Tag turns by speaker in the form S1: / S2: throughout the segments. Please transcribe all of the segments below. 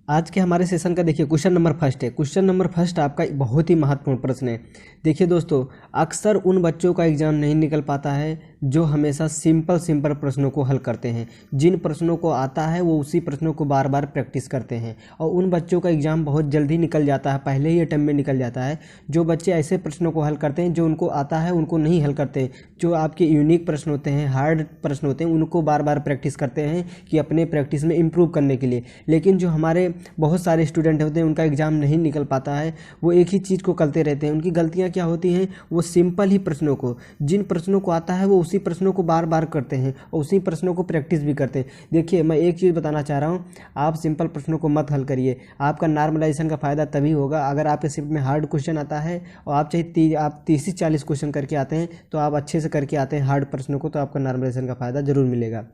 S1: आज के हमारे सेशन का देखिए क्वेश्चन नंबर फर्स्ट है। क्वेश्चन नंबर फर्स्ट आपका बहुत ही महत्वपूर्ण प्रश्न है। देखिए दोस्तों, अक्सर उन बच्चों का एग्जाम नहीं निकल पाता है जो हमेशा सिंपल सिंपल प्रश्नों को हल करते हैं। जिन प्रश्नों को आता है वो उसी प्रश्नों को बार बार प्रैक्टिस करते हैं, और उन बच्चों का एग्जाम बहुत जल्दी निकल जाता है, पहले ही अटेम्प्ट में निकल जाता है। जो बच्चे ऐसे प्रश्नों को हल करते हैं जो उनको आता है उनको नहीं हल करते, जो आपके यूनिक प्रश्न होते हैं, हार्ड प्रश्न होते हैं, उनको बार बार प्रैक्टिस करते हैं कि अपने प्रैक्टिस में इम्प्रूव करने के लिए। लेकिन जो हमारे बहुत सारे स्टूडेंट होते हैं उनका एग्ज़ाम नहीं निकल पाता है, वो एक ही चीज़ को करते रहते हैं। उनकी गलतियां क्या होती हैं, वो सिंपल ही प्रश्नों को, जिन प्रश्नों को आता है वो उसी प्रश्नों को बार बार करते हैं और उसी प्रश्नों को प्रैक्टिस भी करते हैं। देखिए, मैं एक चीज़ बताना चाह रहा हूँ, आप सिंपल प्रश्नों को मत हल करिए। आपका नॉर्मलाइजेशन का फ़ायदा तभी होगा अगर आपके शिफ्ट में हार्ड क्वेश्चन आता है और आप चाहे आप 30 से 40 क्वेश्चन करके आते हैं, तो आप अच्छे से करके आते हैं हार्ड प्रश्नों को, तो आपका नॉर्मलाइजेशन का फ़ायदा जरूर मिलेगा।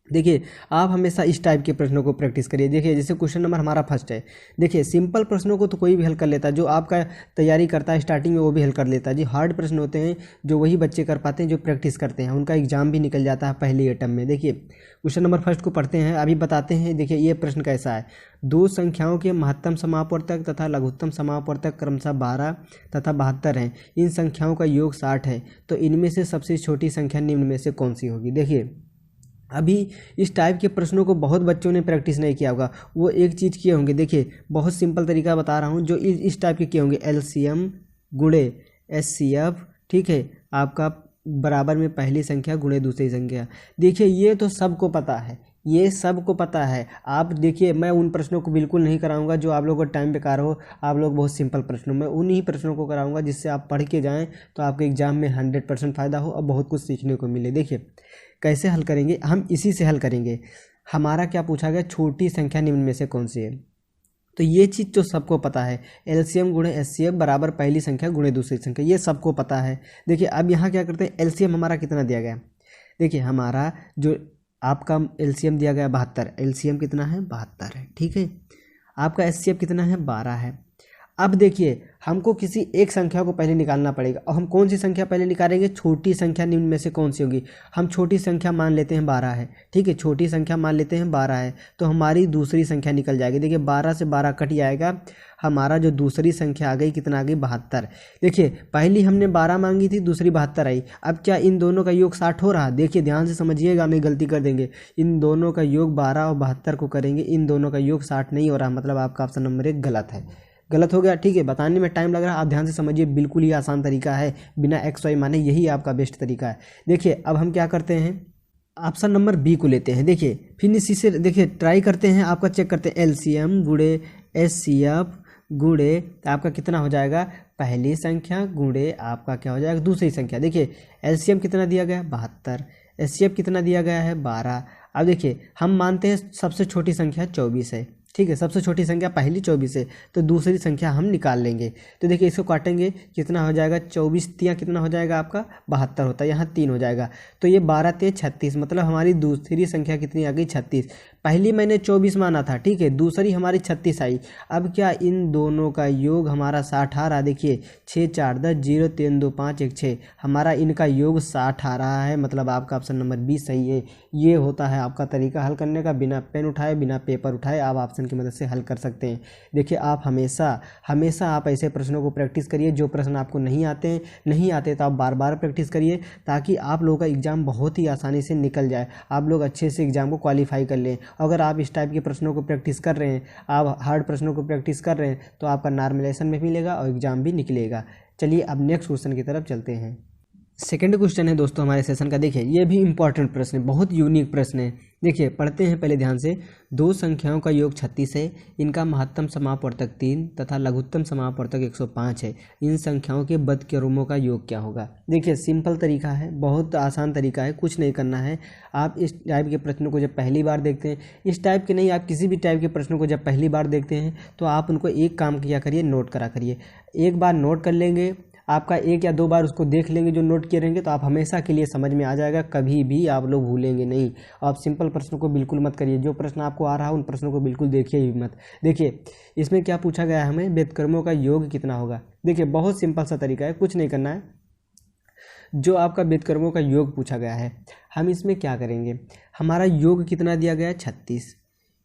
S1: देखिए, आप हमेशा इस टाइप के प्रश्नों को प्रैक्टिस करिए। देखिए, जैसे क्वेश्चन नंबर हमारा फर्स्ट है। देखिए, सिंपल प्रश्नों को तो कोई भी हल कर लेता है, जो आपका तैयारी करता है स्टार्टिंग में वो भी हल कर लेता है जी। हार्ड प्रश्न होते हैं जो वही बच्चे कर पाते हैं जो प्रैक्टिस करते हैं, उनका एग्जाम भी निकल जाता है पहले अटेम्प्ट में। देखिए, क्वेश्चन नंबर फर्स्ट को पढ़ते हैं, अभी बताते हैं। देखिए, ये प्रश्न कैसा है। दो संख्याओं के महत्तम समापवर्तक तथा लघुत्तम समापवर्तक क्रमशः 12 तथा 72 हैं। इन संख्याओं का योग 60 है, तो इनमें से सबसे छोटी संख्या निम्न में से कौन सी होगी। देखिए, अभी इस टाइप के प्रश्नों को बहुत बच्चों ने प्रैक्टिस नहीं किया होगा, वो एक चीज़ किए होंगे। देखिए, बहुत सिंपल तरीका बता रहा हूँ, जो इस टाइप के किए होंगे, एलसीएम गुणे एचसीएफ, ठीक है, आपका बराबर में पहली संख्या गुणे दूसरी संख्या। देखिए, ये तो सबको पता है, ये सबको पता है। आप देखिए, मैं उन प्रश्नों को बिल्कुल नहीं कराऊंगा जो आप लोगों का टाइम बेकार हो। आप लोग बहुत सिंपल प्रश्नों में उन्हीं प्रश्नों को कराऊंगा जिससे आप पढ़ के जाएं, तो आपके एग्जाम में 100% फ़ायदा हो और बहुत कुछ सीखने को मिले। देखिए, कैसे हल करेंगे, हम इसी से हल करेंगे। हमारा क्या पूछा गया, छोटी संख्या निम्न में से कौन सी है। तो ये चीज़ तो सबको पता है, एलसीएम गुणे एचसीएफ बराबर पहली संख्या गुणे दूसरी संख्या, ये सबको पता है। देखिए, अब यहाँ क्या करते हैं, एलसीएम हमारा कितना दिया गया। देखिए, हमारा जो आपका एलसीएम दिया गया 72, एलसीएम कितना है 72 है, ठीक है। आपका एचसीएफ कितना है 12 है। अब देखिए, हमको किसी एक संख्या को पहले निकालना पड़ेगा, और हम कौन सी संख्या पहले निकालेंगे, छोटी संख्या निम्न में से कौन सी होगी। हम छोटी संख्या मान लेते हैं 12 है, ठीक है, छोटी संख्या मान लेते हैं 12 है, तो हमारी दूसरी संख्या निकल जाएगी। देखिए, 12 से 12 कट जाएगा, हमारा जो दूसरी संख्या आ गई कितना आ गई 72। देखिए, पहली हमने 12 मांगी थी, दूसरी 72 आई। अब क्या इन दोनों का योग 60 हो रहा। देखिए, ध्यान से समझिएगा, नहीं गलती कर देंगे। इन दोनों का योग 12 और 72 को करेंगे, इन दोनों का योग 60 नहीं हो रहा, मतलब आपका ऑप्शन नंबर 1 गलत है, गलत हो गया, ठीक है। बताने में टाइम लग रहा है, आप ध्यान से समझिए, बिल्कुल ही आसान तरीका है, बिना एक्स वाई माने यही आपका बेस्ट तरीका है। देखिए, अब हम क्या करते हैं, ऑप्शन नंबर बी को लेते हैं। देखिए, फिर इसी से देखिए ट्राई करते हैं, आपका चेक करते हैं, एलसीएम गुणे एचसीएफ गुणे, तो आपका कितना हो जाएगा, पहली संख्या गुणे आपका क्या हो जाएगा दूसरी संख्या। देखिए, एलसीएम कितना दिया गया 72, एचसीएफ कितना दिया गया है 12। अब देखिए, हम मानते हैं सबसे छोटी संख्या 24 है, ठीक है, सबसे छोटी संख्या पहली 24 है, तो दूसरी संख्या हम निकाल लेंगे। तो देखिए, इसको काटेंगे, कितना हो जाएगा 24 तिया कितना हो जाएगा आपका 72 होता है, यहाँ 3 हो जाएगा, तो ये 12 तिया 36, मतलब हमारी दूसरी संख्या कितनी आ गई 36। पहली मैंने 24 माना था, ठीक है, दूसरी हमारी 36 आई। अब क्या इन दोनों का योग हमारा 60 आ रहा। देखिए, 6 4 10 0 3 2 5 1 6, हमारा इनका योग 60 आ रहा है, मतलब आपका ऑप्शन नंबर 20 सही है। ये होता है आपका तरीका हल करने का, बिना पेन उठाए बिना पेपर उठाए आप ऑप्शन की मदद से हल कर सकते हैं। देखिए, आप हमेशा आप ऐसे प्रश्नों को प्रैक्टिस करिए, जो प्रश्न आपको नहीं आते तो आप बार बार प्रैक्टिस करिए, ताकि आप लोगों का एग्जाम बहुत ही आसानी से निकल जाए, आप लोग अच्छे से एग्जाम को क्वालिफाई कर लें। अगर आप इस टाइप के प्रश्नों को प्रैक्टिस कर रहे हैं, आप हार्ड प्रश्नों को प्रैक्टिस कर रहे हैं, तो आपका नॉर्मलाइजेशन में मिलेगा और एग्जाम भी निकलेगा। चलिए, अब नेक्स्ट क्वेश्चन की तरफ चलते हैं। सेकंड क्वेश्चन है दोस्तों हमारे सेशन का। देखिए, ये भी इंपॉर्टेंट प्रश्न है, बहुत यूनिक प्रश्न है। देखिए, पढ़ते हैं पहले ध्यान से। दो संख्याओं का योग 36 है, इनका महत्तम समापवर्तक 3 तथा लघुत्तम समापवर्तक 105 है। इन संख्याओं के बदक्रमों का योग क्या होगा। देखिए, सिंपल तरीका है, बहुत आसान तरीका है, कुछ नहीं करना है। आप इस टाइप के प्रश्नों को जब पहली बार देखते हैं, इस टाइप के नहीं, आप किसी भी टाइप के प्रश्नों को जब पहली बार देखते हैं, तो आप उनको एक काम किया करिए, नोट करा करिए। एक बार नोट कर लेंगे, आपका 1 या 2 बार उसको देख लेंगे जो नोट किए रहेंगे, तो आप हमेशा के लिए समझ में आ जाएगा, कभी भी आप लोग भूलेंगे नहीं। आप सिंपल प्रश्नों को बिल्कुल मत करिए, जो प्रश्न आपको आ रहा है उन प्रश्नों को बिल्कुल देखिए ही मत। देखिए, इसमें क्या पूछा गया है हमें, व्युत्क्रमों का योग कितना होगा। देखिए, बहुत सिंपल सा तरीका है, कुछ नहीं करना है। जो आपका व्युत्क्रमों का योग पूछा गया है, हम इसमें क्या करेंगे, हमारा योग कितना दिया गया है 36,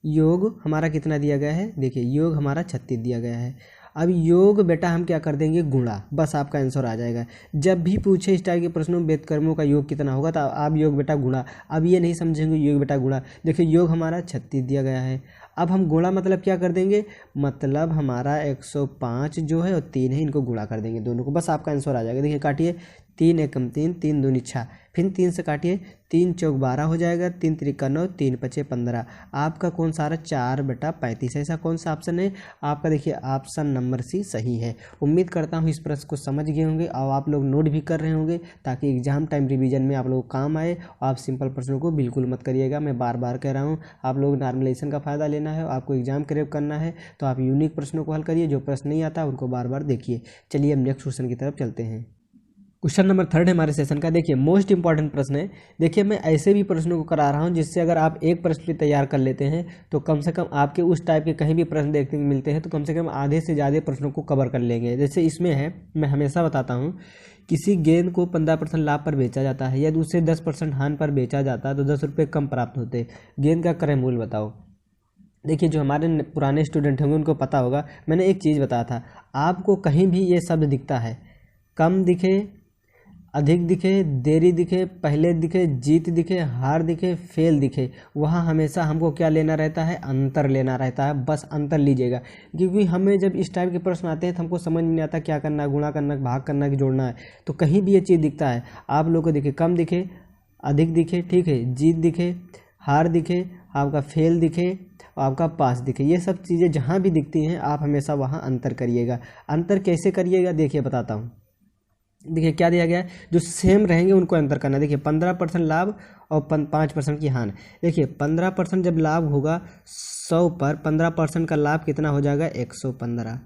S1: योग हमारा कितना दिया गया है, देखिए योग हमारा 36 दिया गया है। अब योग बेटा हम क्या कर देंगे, गुणा, बस आपका आंसर आ जाएगा। जब भी पूछे इस टाइप के प्रश्नों में व्यतकर्मों का योग कितना होगा तो आप योग बेटा गुणा, अब ये नहीं समझेंगे योग बेटा गुणा। देखिए योग हमारा 36 दिया गया है, अब हम गुणा मतलब क्या कर देंगे, मतलब हमारा 105 जो है और 3 है, इनको गुणा कर देंगे दोनों को, बस आपका आंसर आ जाएगा। देखिए काटिए, 3 एकम 3, 3 दूनी 6, फिर 3 से काटिए, 3 चौक 12 हो जाएगा, 3 त्रिका 9, 3 पचे 15। आपका कौन सा आ रहा है, 4 बटा 35। ऐसा कौन सा ऑप्शन है आपका, देखिए ऑप्शन नंबर सी सही है। उम्मीद करता हूँ इस प्रश्न को समझ गए होंगे और आप लोग नोट भी कर रहे होंगे ताकि एग्जाम टाइम रिवीजन में आप लोगों को काम आए। आप सिंपल प्रश्नों को बिल्कुल मत करिएगा, मैं बार बार कह रहा हूँ। आप लोग नॉर्मलाइजेशन का फ़ायदा लेना है, आपको एग्जाम क्रैक करना है तो आप यूनिक प्रश्नों को हल करिए, जो प्रश्न नहीं आता उनको बार बार देखिए। चलिए अब नेक्स्ट क्वेश्चन की तरफ चलते हैं। क्वेश्चन नंबर 3 है हमारे सेशन का। देखिए मोस्ट इंपॉर्टेंट प्रश्न है। देखिए मैं ऐसे भी प्रश्नों को करा रहा हूं जिससे अगर आप एक प्रश्न भी तैयार कर लेते हैं तो कम से कम आपके उस टाइप के कहीं भी प्रश्न देखने को मिलते हैं तो कम से कम आधे से ज़्यादा प्रश्नों को कवर कर लेंगे। जैसे इसमें है, मैं हमेशा बताता हूँ, किसी गेंद को 15% लाभ पर बेचा जाता है या दूसरे 10% हानि पर बेचा जाता है तो 10 रुपये कम प्राप्त होते हैं। गेंद का क्रय मूल्य बताओ। देखिए जो हमारे पुराने स्टूडेंट होंगे उनको पता होगा, मैंने एक चीज़ बताया था, आपको कहीं भी ये शब्द दिखता है, कम दिखे, अधिक दिखे, देरी दिखे, पहले दिखे, जीत दिखे, हार दिखे, फेल दिखे, वहाँ हमेशा हमको क्या लेना रहता है, अंतर लेना रहता है। बस अंतर लीजिएगा, क्योंकि हमें जब इस टाइप के प्रश्न आते हैं तो हमको समझ नहीं आता क्या करना है, गुणा करना है, भाग करना है कि जोड़ना है। तो कहीं भी ये चीज़ दिखता है, आप लोग को देखिए कम दिखे, अधिक दिखे, ठीक है, जीत दिखे, हार दिखे, आपका फेल दिखे, आपका पास दिखे, ये सब चीज़ें जहाँ भी दिखती हैं आप हमेशा वहाँ अंतर करिएगा। अंतर कैसे करिएगा, देखिए बताता हूँ। देखिए क्या दिया गया है, जो सेम रहेंगे उनको अंतर करना। देखिए 15% लाभ और 5% की हानि। देखिए 15% जब लाभ होगा 100 पर 15% का लाभ कितना हो जाएगा, 115।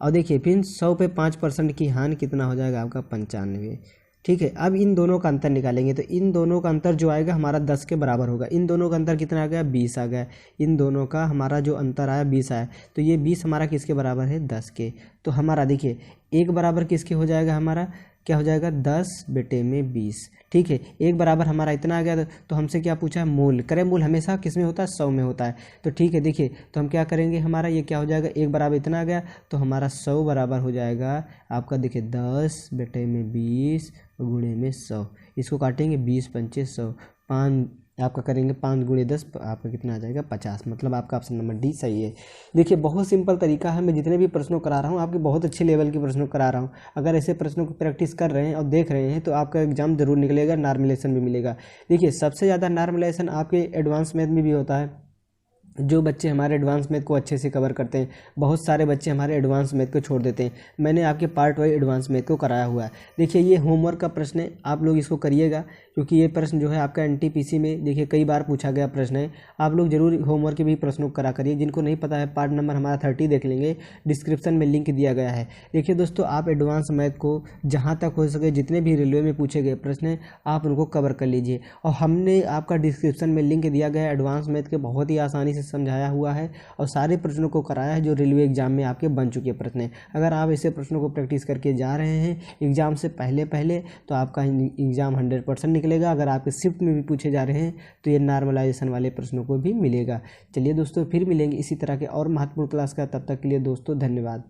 S1: और देखिए फिर 100 पे 5% की हानि कितना हो जाएगा आपका, 95। ठीक है, अब इन दोनों का अंतर निकालेंगे तो इन दोनों का अंतर जो आएगा हमारा 10 के बराबर होगा। इन दोनों का अंतर कितना आ गया, 20 आ गया। इन दोनों का हमारा जो अंतर आया 20 आया, तो ये 20 हमारा किसके बराबर है, 10 के। तो हमारा देखिए एक बराबर किसके हो जाएगा, हमारा क्या हो जाएगा, 10 बटे में 20। ठीक है, एक बराबर हमारा इतना आ गया तो हमसे क्या पूछा है, मूल। क्रय मूल हमेशा किस में होता है, 100 में होता है। तो ठीक है, देखिए तो हम क्या करेंगे, हमारा ये क्या हो जाएगा, एक बराबर इतना आ गया तो हमारा 100 बराबर हो जाएगा आपका, देखिए 10 बटे में 20 गुणे में 100। इसको काटेंगे 20 पंचे 100, 5 आपका करेंगे 5 गुणे 10, आपका कितना आ जाएगा, 50। मतलब आपका ऑप्शन नंबर डी सही है। देखिए बहुत सिंपल तरीका है, मैं जितने भी प्रश्नों करा रहा हूँ आपके बहुत अच्छे लेवल के प्रश्नों करा रहा हूँ। अगर ऐसे प्रश्नों की प्रैक्टिस कर रहे हैं और देख रहे हैं तो आपका एग्जाम जरूर निकलेगा, नॉर्मलाइजेशन भी मिलेगा। देखिए सबसे ज़्यादा नॉर्मलाइजेशन आपके एडवांस मैथ में भी होता है। जो बच्चे हमारे एडवांस मैथ को अच्छे से कवर करते हैं, बहुत सारे बच्चे हमारे एडवांस मैथ को छोड़ देते हैं। मैंने आपके पार्ट वाइज एडवांस मैथ को कराया हुआ है। देखिए ये होमवर्क का प्रश्न है, आप लोग इसको करिएगा क्योंकि ये प्रश्न जो है आपका एनटीपीसी में देखिए कई बार पूछा गया प्रश्न है। आप लोग जरूर होमवर्क के भी प्रश्नों को करा करिए। जिनको नहीं पता है पार्ट नंबर हमारा 30 देख लेंगे, डिस्क्रिप्शन में लिंक दिया गया है। देखिए दोस्तों आप एडवांस मैथ को जहाँ तक हो सके जितने भी रेलवे में पूछे गए प्रश्न हैं आप उनको कवर कर लीजिए। और हमने आपका डिस्क्रिप्शन में लिंक दिया गया है एडवांस मैथ के, बहुत ही आसानी से समझाया हुआ है और सारे प्रश्नों को कराया है जो रेलवे एग्जाम में आपके बन चुके प्रश्न हैं। अगर आप ऐसे प्रश्नों को प्रैक्टिस करके जा रहे हैं एग्जाम से पहले तो आपका एग्जाम 100% निकलेगा। अगर आपके शिफ्ट में भी पूछे जा रहे हैं तो ये नॉर्मलाइजेशन वाले प्रश्नों को भी मिलेगा। चलिए दोस्तों फिर मिलेंगे इसी तरह के और महत्वपूर्ण क्लास का, तब तक के लिए दोस्तों धन्यवाद।